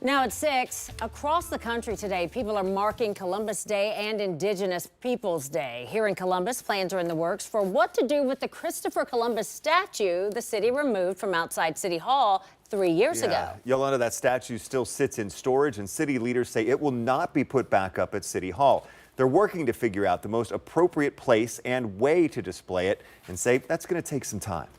Now at 6, across the country today, people are marking Columbus Day and Indigenous Peoples Day. Here in Columbus, plans are in the works for what to do with the Christopher Columbus statue the city removed from outside City Hall 3 years ago. Yolanda, that statue still sits in storage, and city leaders say it will not be put back up at City Hall. They're working to figure out the most appropriate place and way to display it, and say that's going to take some time.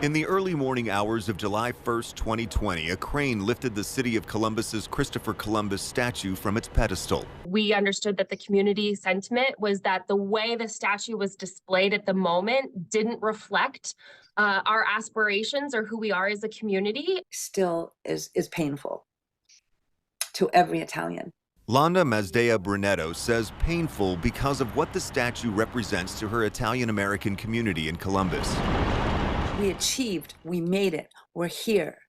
In the early morning hours of July 1st, 2020, a crane lifted the city of Columbus's Christopher Columbus statue from its pedestal. We understood that the community sentiment was that the way the statue was displayed at the moment didn't reflect our aspirations or who we are as a community. Still is painful to every Italian. Londa Mazdea Brunetto says painful because of what the statue represents to her Italian-American community in Columbus. We achieved, we made it, we're here.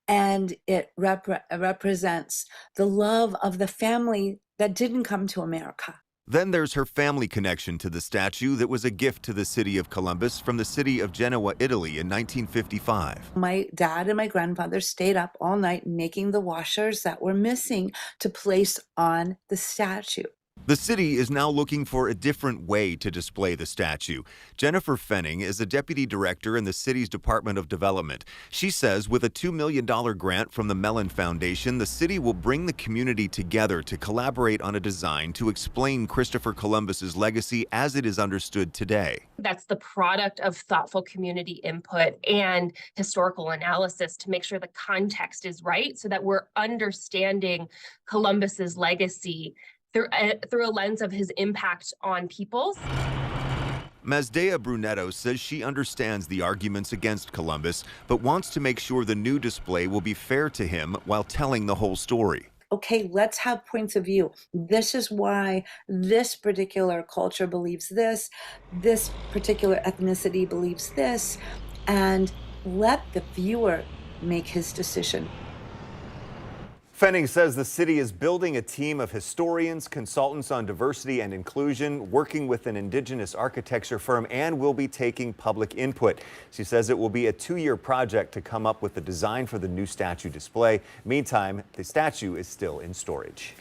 And it represents the love of the family that didn't come to America. Then there's her family connection to the statue that was a gift to the city of Columbus from the city of Genoa, Italy in 1955. My dad and my grandfather stayed up all night making the washers that were missing to place on the statue. The city is now looking for a different way to display the statue. Jennifer Fenning is a deputy director in the city's Department of Development. She says with a $2 million grant from the Mellon Foundation, the city will bring the community together to collaborate on a design to explain Christopher Columbus's legacy as it is understood today. That's the product of thoughtful community input and historical analysis to make sure the context is right so that we're understanding Columbus's legacy through a lens of his impact on peoples. Mazdea Brunetto says she understands the arguments against Columbus, but wants to make sure the new display will be fair to him while telling the whole story. Okay, let's have points of view. This is why this particular culture believes this particular ethnicity believes this, and let the viewer make his decision. Fenning says the city is building a team of historians, consultants on diversity and inclusion, working with an indigenous architecture firm, and will be taking public input. She says it will be a 2-year project to come up with the design for the new statue display. Meantime, the statue is still in storage.